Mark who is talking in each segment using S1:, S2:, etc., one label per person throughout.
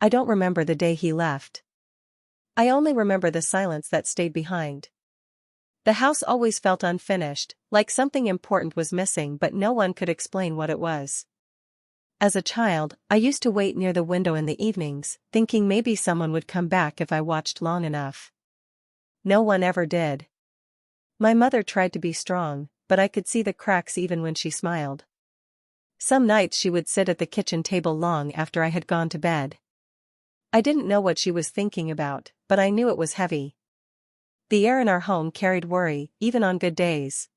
S1: I don't remember the day he left. I only remember the silence that stayed behind. The house always felt unfinished, like something important was missing but no one could explain what it was. As a child, I used to wait near the window in the evenings, thinking maybe someone would come back if I watched long enough. No one ever did. My mother tried to be strong, but I could see the cracks even when she smiled. Some nights she would sit at the kitchen table long after I had gone to bed. I didn't know what she was thinking about, but I knew it was heavy. The air in our home carried worry, even on good days.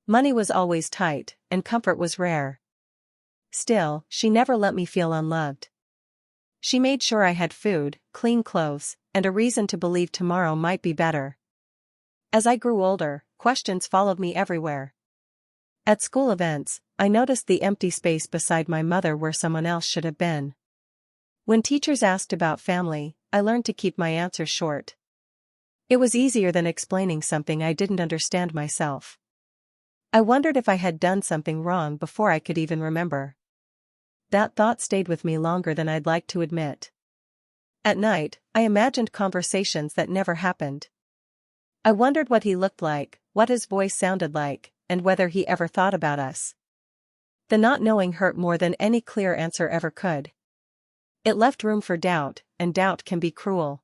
S1: Money was always tight, and comfort was rare. Still, she never let me feel unloved. She made sure I had food, clean clothes, and a reason to believe tomorrow might be better. As I grew older, questions followed me everywhere. At school events, I noticed the empty space beside my mother where someone else should have been. When teachers asked about family, I learned to keep my answers short. It was easier than explaining something I didn't understand myself. I wondered if I had done something wrong before I could even remember. That thought stayed with me longer than I'd like to admit. At night, I imagined conversations that never happened. I wondered what he looked like, what his voice sounded like, and whether he ever thought about us. The not knowing hurt more than any clear answer ever could. It left room for doubt, and doubt can be cruel.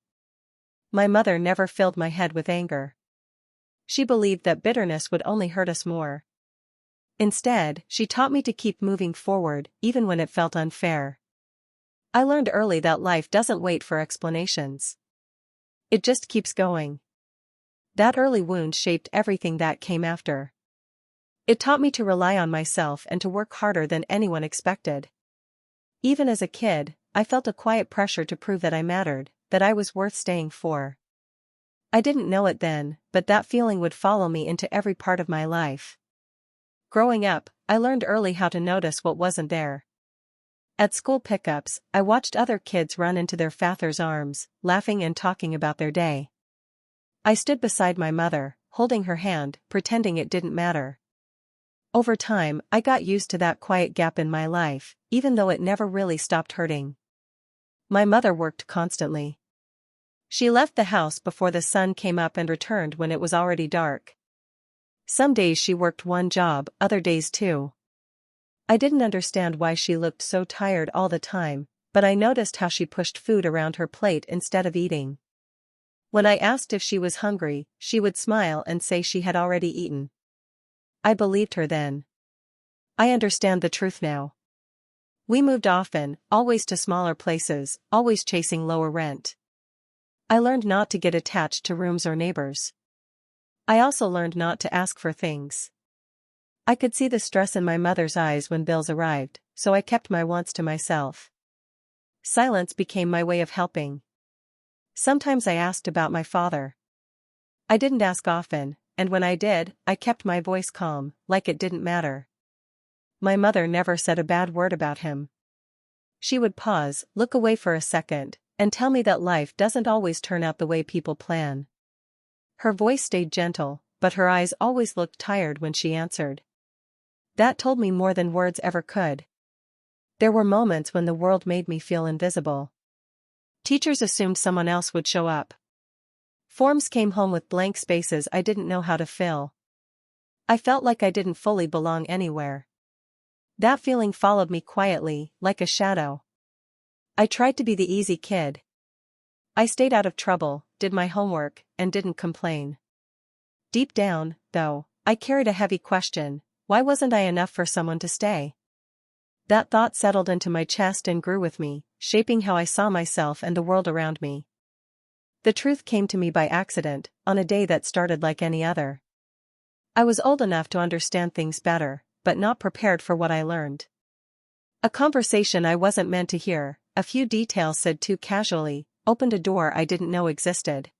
S1: My mother never filled my head with anger. She believed that bitterness would only hurt us more. Instead, she taught me to keep moving forward, even when it felt unfair. I learned early that life doesn't wait for explanations. It just keeps going. That early wound shaped everything that came after. It taught me to rely on myself and to work harder than anyone expected. Even as a kid, I felt a quiet pressure to prove that I mattered, that I was worth staying for. I didn't know it then, but that feeling would follow me into every part of my life. Growing up, I learned early how to notice what wasn't there. At school pickups, I watched other kids run into their father's arms, laughing and talking about their day. I stood beside my mother, holding her hand, pretending it didn't matter. Over time, I got used to that quiet gap in my life, even though it never really stopped hurting. My mother worked constantly. She left the house before the sun came up and returned when it was already dark. Some days she worked one job, other days two. I didn't understand why she looked so tired all the time, but I noticed how she pushed food around her plate instead of eating. When I asked if she was hungry, she would smile and say she had already eaten. I believed her then. I understand the truth now. We moved often, always to smaller places, always chasing lower rent. I learned not to get attached to rooms or neighbors. I also learned not to ask for things. I could see the stress in my mother's eyes when bills arrived, so I kept my wants to myself. Silence became my way of helping. Sometimes I asked about my father. I didn't ask often, and when I did, I kept my voice calm, like it didn't matter. My mother never said a bad word about him. She would pause, look away for a second, and tell me that life doesn't always turn out the way people plan. Her voice stayed gentle, but her eyes always looked tired when she answered. That told me more than words ever could. There were moments when the world made me feel invisible. Teachers assumed someone else would show up. Forms came home with blank spaces I didn't know how to fill. I felt like I didn't fully belong anywhere. That feeling followed me quietly, like a shadow. I tried to be the easy kid. I stayed out of trouble, did my homework, and didn't complain. Deep down, though, I carried a heavy question: why wasn't I enough for someone to stay? That thought settled into my chest and grew with me, shaping how I saw myself and the world around me. The truth came to me by accident, on a day that started like any other. I was old enough to understand things better, but not prepared for what I learned. A conversation I wasn't meant to hear, a few details said too casually, opened a door I didn't know existed.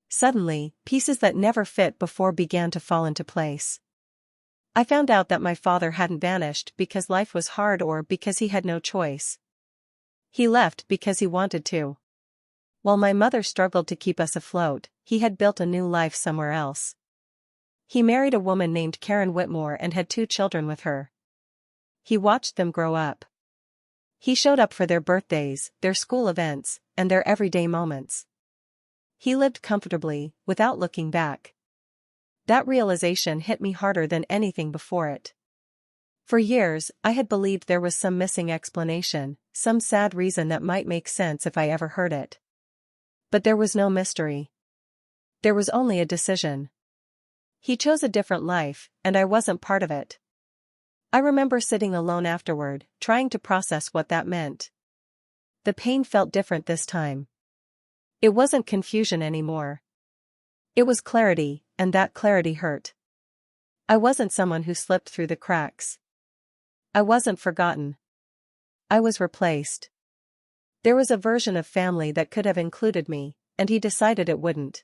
S1: Suddenly, pieces that never fit before began to fall into place. I found out that my father hadn't vanished because life was hard or because he had no choice. He left because he wanted to. While my mother struggled to keep us afloat, he had built a new life somewhere else. He married a woman named Karen Whitmore and had 2 children with her. He watched them grow up. He showed up for their birthdays, their school events, and their everyday moments. He lived comfortably, without looking back. That realization hit me harder than anything before it. For years, I had believed there was some missing explanation, some sad reason that might make sense if I ever heard it. But there was no mystery. There was only a decision. He chose a different life, and I wasn't part of it. I remember sitting alone afterward, trying to process what that meant. The pain felt different this time. It wasn't confusion anymore. It was clarity, and that clarity hurt. I wasn't someone who slipped through the cracks. I wasn't forgotten. I was replaced. There was a version of family that could have included me, and he decided it wouldn't.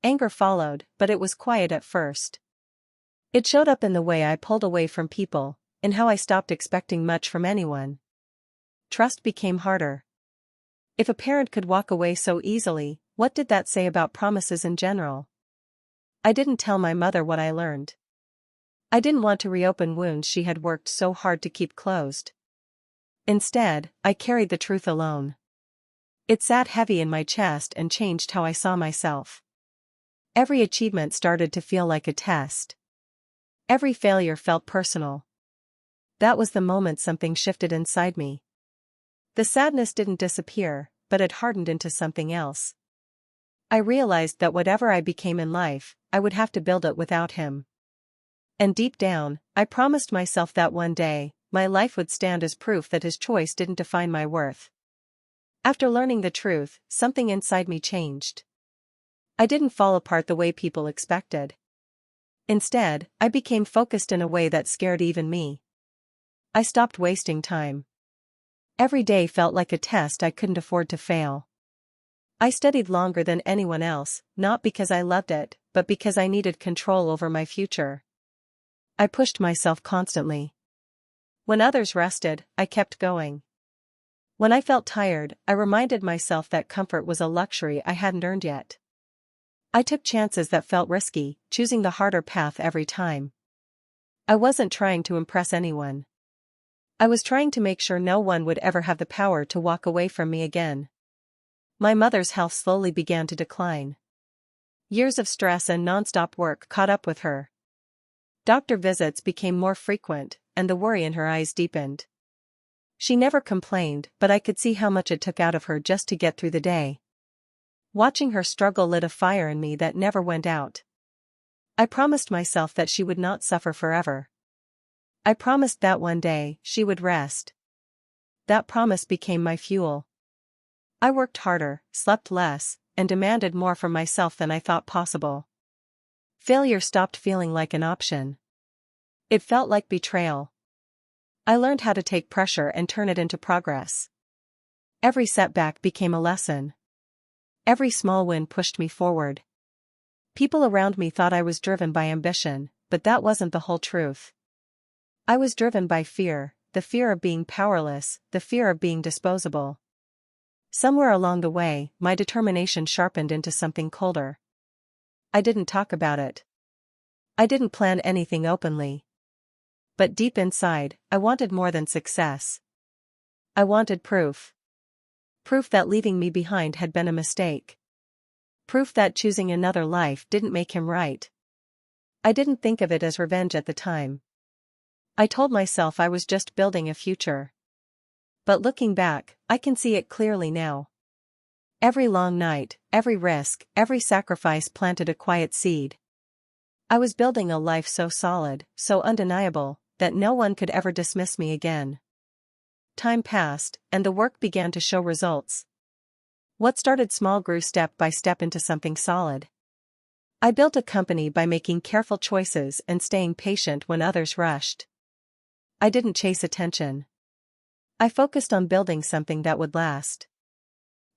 S1: Anger followed, but it was quiet at first. It showed up in the way I pulled away from people, in how I stopped expecting much from anyone. Trust became harder. If a parent could walk away so easily, what did that say about promises in general? I didn't tell my mother what I learned. I didn't want to reopen wounds she had worked so hard to keep closed. Instead, I carried the truth alone. It sat heavy in my chest and changed how I saw myself. Every achievement started to feel like a test. Every failure felt personal. That was the moment something shifted inside me. The sadness didn't disappear, but it hardened into something else. I realized that whatever I became in life, I would have to build it without him. And deep down, I promised myself that one day, my life would stand as proof that his choice didn't define my worth. After learning the truth, something inside me changed. I didn't fall apart the way people expected. Instead, I became focused in a way that scared even me. I stopped wasting time. Every day felt like a test I couldn't afford to fail. I studied longer than anyone else, not because I loved it, but because I needed control over my future. I pushed myself constantly. When others rested, I kept going. When I felt tired, I reminded myself that comfort was a luxury I hadn't earned yet. I took chances that felt risky, choosing the harder path every time. I wasn't trying to impress anyone. I was trying to make sure no one would ever have the power to walk away from me again. My mother's health slowly began to decline. Years of stress and nonstop work caught up with her. Doctor visits became more frequent, and the worry in her eyes deepened. She never complained, but I could see how much it took out of her just to get through the day. Watching her struggle lit a fire in me that never went out. I promised myself that she would not suffer forever. I promised that one day, she would rest. That promise became my fuel. I worked harder, slept less, and demanded more from myself than I thought possible. Failure stopped feeling like an option. It felt like betrayal. I learned how to take pressure and turn it into progress. Every setback became a lesson. Every small win pushed me forward. People around me thought I was driven by ambition, but that wasn't the whole truth. I was driven by fear, the fear of being powerless, the fear of being disposable. Somewhere along the way, my determination sharpened into something colder. I didn't talk about it. I didn't plan anything openly. But deep inside, I wanted more than success. I wanted proof. Proof that leaving me behind had been a mistake. Proof that choosing another life didn't make him right. I didn't think of it as revenge at the time. I told myself I was just building a future. But looking back, I can see it clearly now. Every long night, every risk, every sacrifice planted a quiet seed. I was building a life so solid, so undeniable, that no one could ever dismiss me again. Time passed, and the work began to show results. What started small grew step by step into something solid. I built a company by making careful choices and staying patient when others rushed. I didn't chase attention. I focused on building something that would last.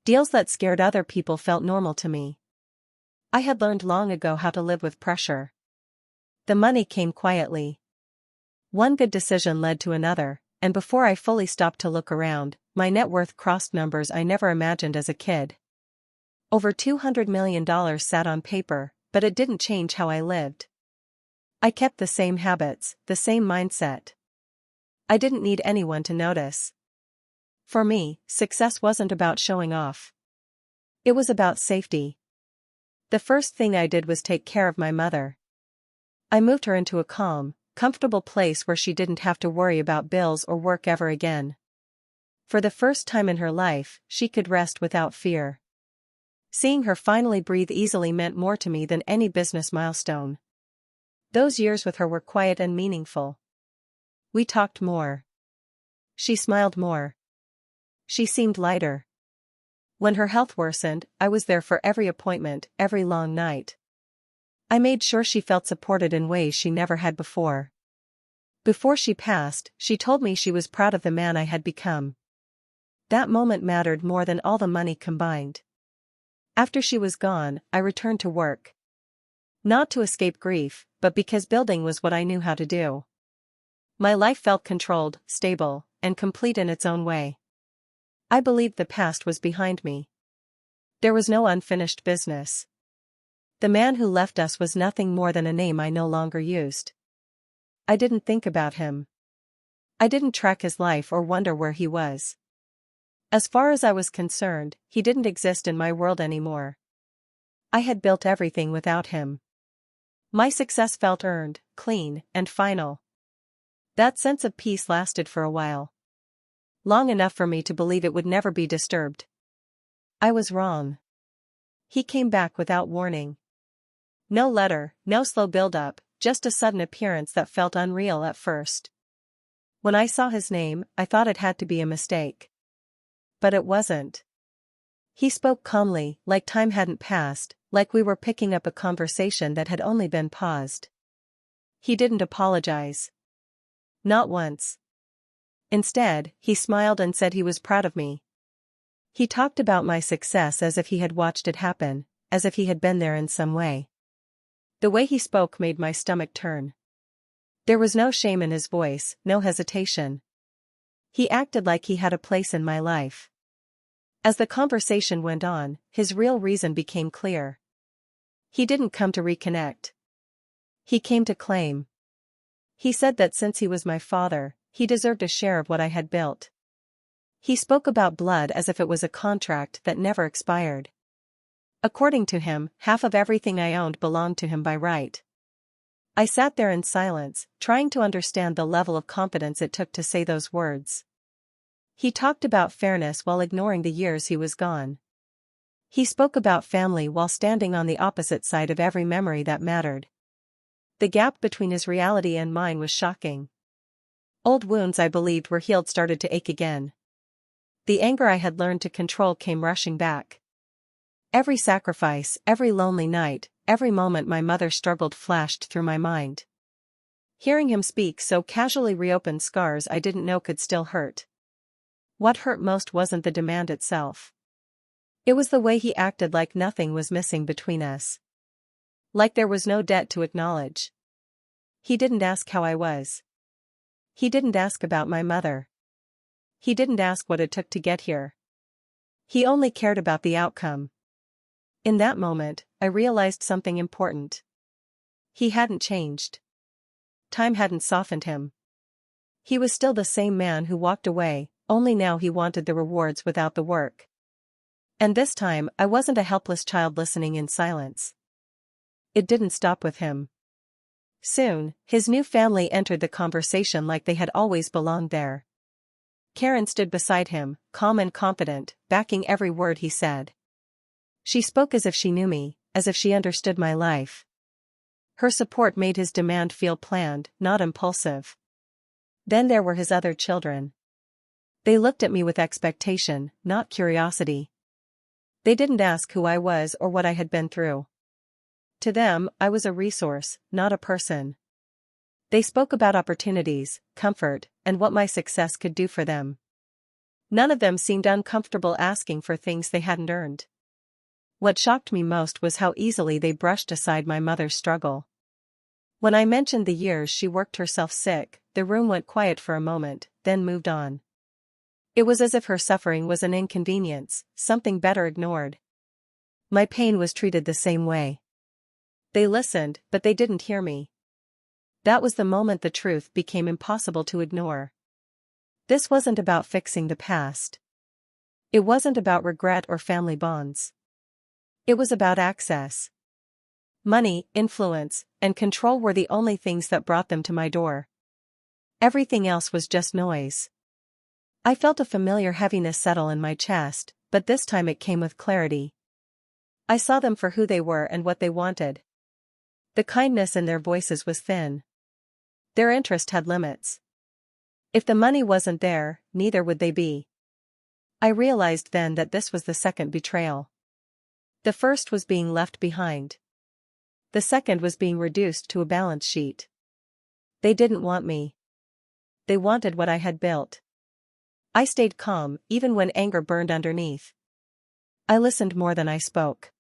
S1: Deals that scared other people felt normal to me. I had learned long ago how to live with pressure. The money came quietly. One good decision led to another, and before I fully stopped to look around, my net worth crossed numbers I never imagined as a kid. Over $200 million sat on paper, but it didn't change how I lived. I kept the same habits, the same mindset. I didn't need anyone to notice. For me, success wasn't about showing off. It was about safety. The first thing I did was take care of my mother. I moved her into a calm, comfortable place where she didn't have to worry about bills or work ever again. For the first time in her life, she could rest without fear. Seeing her finally breathe easily meant more to me than any business milestone. Those years with her were quiet and meaningful. We talked more. She smiled more. She seemed lighter. When her health worsened, I was there for every appointment, every long night. I made sure she felt supported in ways she never had before. Before she passed, she told me she was proud of the man I had become. That moment mattered more than all the money combined. After she was gone, I returned to work. Not to escape grief, but because building was what I knew how to do. My life felt controlled, stable, and complete in its own way. I believed the past was behind me. There was no unfinished business. The man who left us was nothing more than a name I no longer used. I didn't think about him. I didn't track his life or wonder where he was. As far as I was concerned, he didn't exist in my world anymore. I had built everything without him. My success felt earned, clean, and final. That sense of peace lasted for a while. Long enough for me to believe it would never be disturbed. I was wrong. He came back without warning. No letter, no slow build-up, just a sudden appearance that felt unreal at first. When I saw his name, I thought it had to be a mistake. But it wasn't. He spoke calmly, like time hadn't passed, like we were picking up a conversation that had only been paused. He didn't apologize. Not once. Instead, he smiled and said he was proud of me. He talked about my success as if he had watched it happen, as if he had been there in some way. The way he spoke made my stomach turn. There was no shame in his voice, no hesitation. He acted like he had a place in my life. As the conversation went on, his real reason became clear. He didn't come to reconnect. He came to claim. He said that since he was my father, he deserved a share of what I had built. He spoke about blood as if it was a contract that never expired. According to him, half of everything I owned belonged to him by right. I sat there in silence, trying to understand the level of confidence it took to say those words. He talked about fairness while ignoring the years he was gone. He spoke about family while standing on the opposite side of every memory that mattered. The gap between his reality and mine was shocking. Old wounds I believed were healed started to ache again. The anger I had learned to control came rushing back. Every sacrifice, every lonely night, every moment my mother struggled flashed through my mind. Hearing him speak so casually reopened scars I didn't know could still hurt. What hurt most wasn't the demand itself. It was the way he acted, like nothing was missing between us. Like there was no debt to acknowledge. He didn't ask how I was. He didn't ask about my mother. He didn't ask what it took to get here. He only cared about the outcome. In that moment, I realized something important. He hadn't changed. Time hadn't softened him. He was still the same man who walked away, only now he wanted the rewards without the work. And this time, I wasn't a helpless child listening in silence. It didn't stop with him. Soon, his new family entered the conversation like they had always belonged there. Karen stood beside him, calm and confident, backing every word he said. She spoke as if she knew me, as if she understood my life. Her support made his demand feel planned, not impulsive. Then there were his other children. They looked at me with expectation, not curiosity. They didn't ask who I was or what I had been through. To them, I was a resource, not a person. They spoke about opportunities, comfort, and what my success could do for them. None of them seemed uncomfortable asking for things they hadn't earned. What shocked me most was how easily they brushed aside my mother's struggle. When I mentioned the years she worked herself sick, the room went quiet for a moment, then moved on. It was as if her suffering was an inconvenience, something better ignored. My pain was treated the same way. They listened, but they didn't hear me. That was the moment the truth became impossible to ignore. This wasn't about fixing the past. It wasn't about regret or family bonds. It was about access. Money, influence, and control were the only things that brought them to my door. Everything else was just noise. I felt a familiar heaviness settle in my chest, but this time it came with clarity. I saw them for who they were and what they wanted. The kindness in their voices was thin. Their interest had limits. If the money wasn't there, neither would they be. I realized then that this was the second betrayal. The first was being left behind. The second was being reduced to a balance sheet. They didn't want me. They wanted what I had built. I stayed calm, even when anger burned underneath. I listened more than I spoke.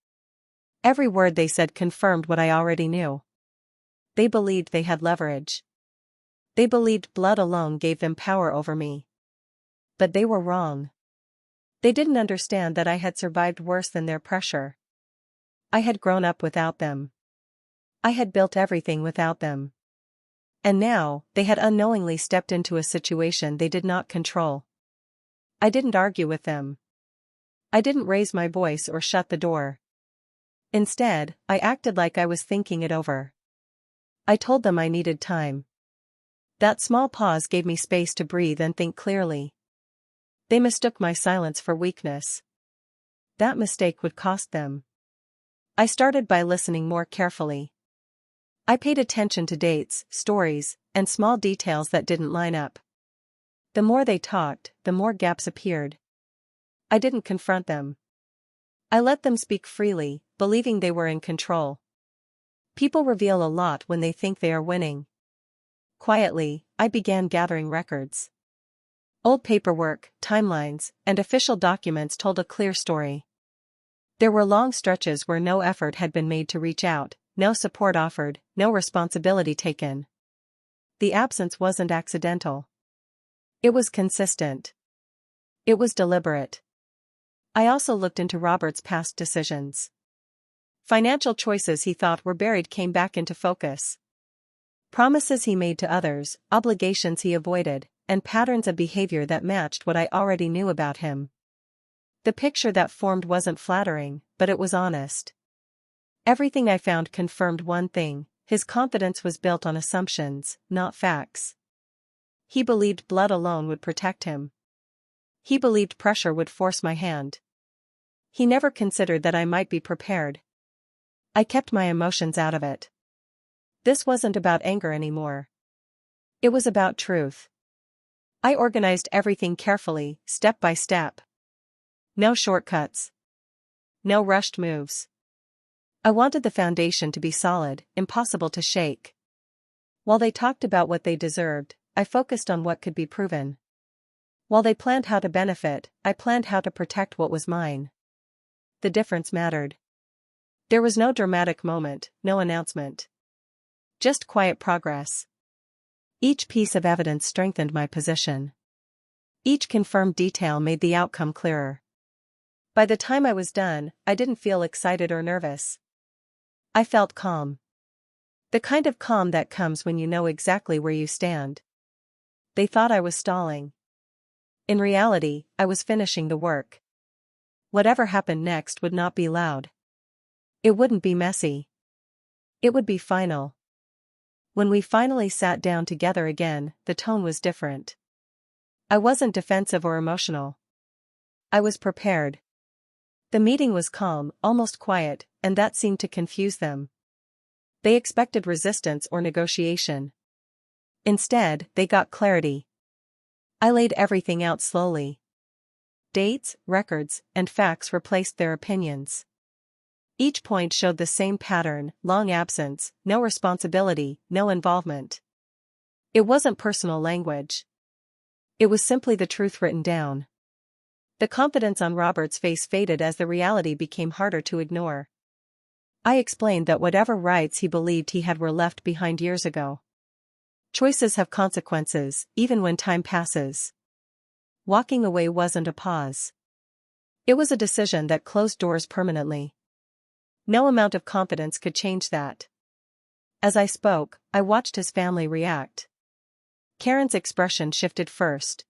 S1: Every word they said confirmed what I already knew. They believed they had leverage. They believed blood alone gave them power over me. But they were wrong. They didn't understand that I had survived worse than their pressure. I had grown up without them. I had built everything without them. And now, they had unknowingly stepped into a situation they did not control. I didn't argue with them. I didn't raise my voice or shut the door. Instead, I acted like I was thinking it over. I told them I needed time. That small pause gave me space to breathe and think clearly. They mistook my silence for weakness. That mistake would cost them. I started by listening more carefully. I paid attention to dates, stories, and small details that didn't line up. The more they talked, the more gaps appeared. I didn't confront them. I let them speak freely, believing they were in control. People reveal a lot when they think they are winning. Quietly, I began gathering records. Old paperwork, timelines, and official documents told a clear story. There were long stretches where no effort had been made to reach out, no support offered, no responsibility taken. The absence wasn't accidental. It was consistent. It was deliberate. I also looked into Robert's past decisions. Financial choices he thought were buried came back into focus. Promises he made to others, obligations he avoided, and patterns of behavior that matched what I already knew about him. The picture that formed wasn't flattering, but it was honest. Everything I found confirmed one thing: his confidence was built on assumptions, not facts. He believed blood alone would protect him. He believed pressure would force my hand. He never considered that I might be prepared. I kept my emotions out of it. This wasn't about anger anymore. It was about truth. I organized everything carefully, step by step. No shortcuts. No rushed moves. I wanted the foundation to be solid, impossible to shake. While they talked about what they deserved, I focused on what could be proven. While they planned how to benefit, I planned how to protect what was mine. The difference mattered. There was no dramatic moment, no announcement. Just quiet progress. Each piece of evidence strengthened my position. Each confirmed detail made the outcome clearer. By the time I was done, I didn't feel excited or nervous. I felt calm. The kind of calm that comes when you know exactly where you stand. They thought I was stalling. In reality, I was finishing the work. Whatever happened next would not be loud. It wouldn't be messy. It would be final. When we finally sat down together again, the tone was different. I wasn't defensive or emotional. I was prepared. The meeting was calm, almost quiet, and that seemed to confuse them. They expected resistance or negotiation. Instead, they got clarity. I laid everything out slowly. Dates, records, and facts replaced their opinions. Each point showed the same pattern: long absence, no responsibility, no involvement. It wasn't personal language. It was simply the truth written down. The confidence on Robert's face faded as the reality became harder to ignore. I explained that whatever rights he believed he had were left behind years ago. Choices have consequences, even when time passes. Walking away wasn't a pause. It was a decision that closed doors permanently. No amount of confidence could change that. As I spoke, I watched his family react. Karen's expression shifted first.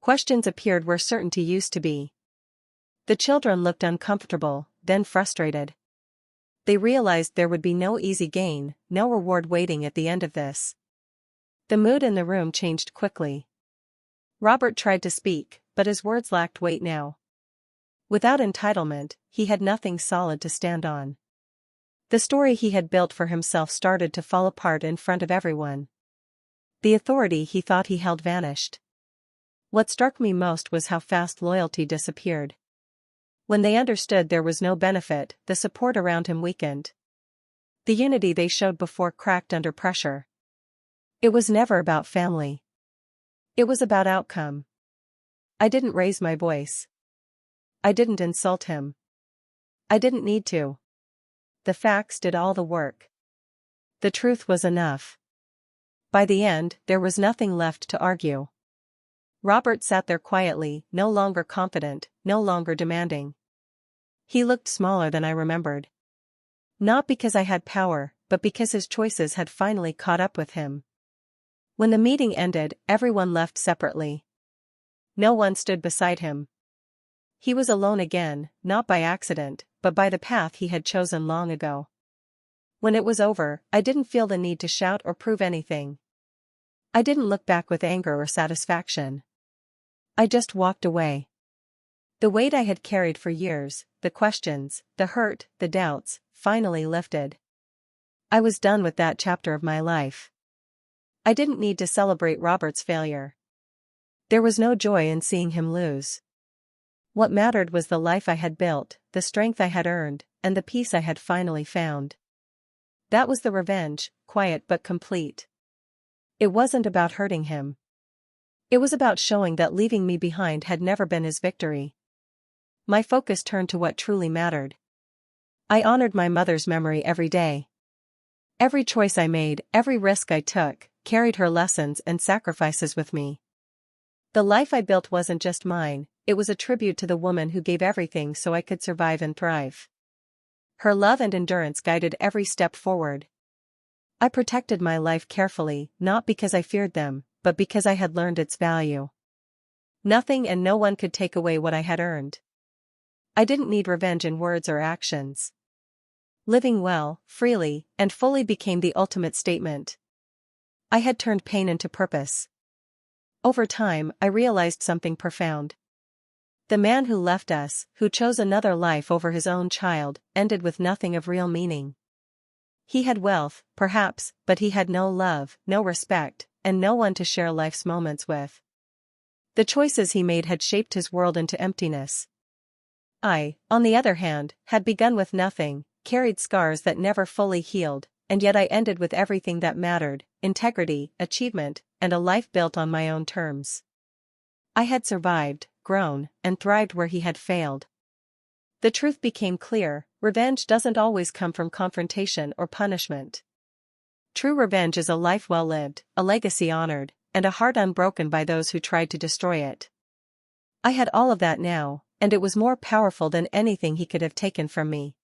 S1: Questions appeared where certainty used to be. The children looked uncomfortable, then frustrated. They realized there would be no easy gain, no reward waiting at the end of this. The mood in the room changed quickly. Robert tried to speak, but his words lacked weight now. Without entitlement, he had nothing solid to stand on. The story he had built for himself started to fall apart in front of everyone. The authority he thought he held vanished. What struck me most was how fast loyalty disappeared. When they understood there was no benefit, the support around him weakened. The unity they showed before cracked under pressure. It was never about family. It was about outcome. I didn't raise my voice. I didn't insult him. I didn't need to. The facts did all the work. The truth was enough. By the end, there was nothing left to argue. Robert sat there quietly, no longer confident, no longer demanding. He looked smaller than I remembered. Not because I had power, but because his choices had finally caught up with him. When the meeting ended, everyone left separately. No one stood beside him. He was alone again, not by accident, but by the path he had chosen long ago. When it was over, I didn't feel the need to shout or prove anything. I didn't look back with anger or satisfaction. I just walked away. The weight I had carried for years, the questions, the hurt, the doubts, finally lifted. I was done with that chapter of my life. I didn't need to celebrate Robert's failure. There was no joy in seeing him lose. What mattered was the life I had built, the strength I had earned, and the peace I had finally found. That was the revenge, quiet but complete. It wasn't about hurting him. It was about showing that leaving me behind had never been his victory. My focus turned to what truly mattered. I honored my mother's memory every day. Every choice I made, every risk I took, carried her lessons and sacrifices with me. The life I built wasn't just mine, it was a tribute to the woman who gave everything so I could survive and thrive. Her love and endurance guided every step forward. I protected my life carefully, not because I feared them, but because I had learned its value. Nothing and no one could take away what I had earned. I didn't need revenge in words or actions. Living well, freely, and fully became the ultimate statement. I had turned pain into purpose. Over time, I realized something profound. The man who left us, who chose another life over his own child, ended with nothing of real meaning. He had wealth, perhaps, but he had no love, no respect, and no one to share life's moments with. The choices he made had shaped his world into emptiness. I, on the other hand, had begun with nothing, carried scars that never fully healed, and yet I ended with everything that mattered: integrity, achievement, and a life built on my own terms. I had survived, grown, and thrived where he had failed. The truth became clear: revenge doesn't always come from confrontation or punishment. True revenge is a life well lived, a legacy honored, and a heart unbroken by those who tried to destroy it. I had all of that now, and it was more powerful than anything he could have taken from me.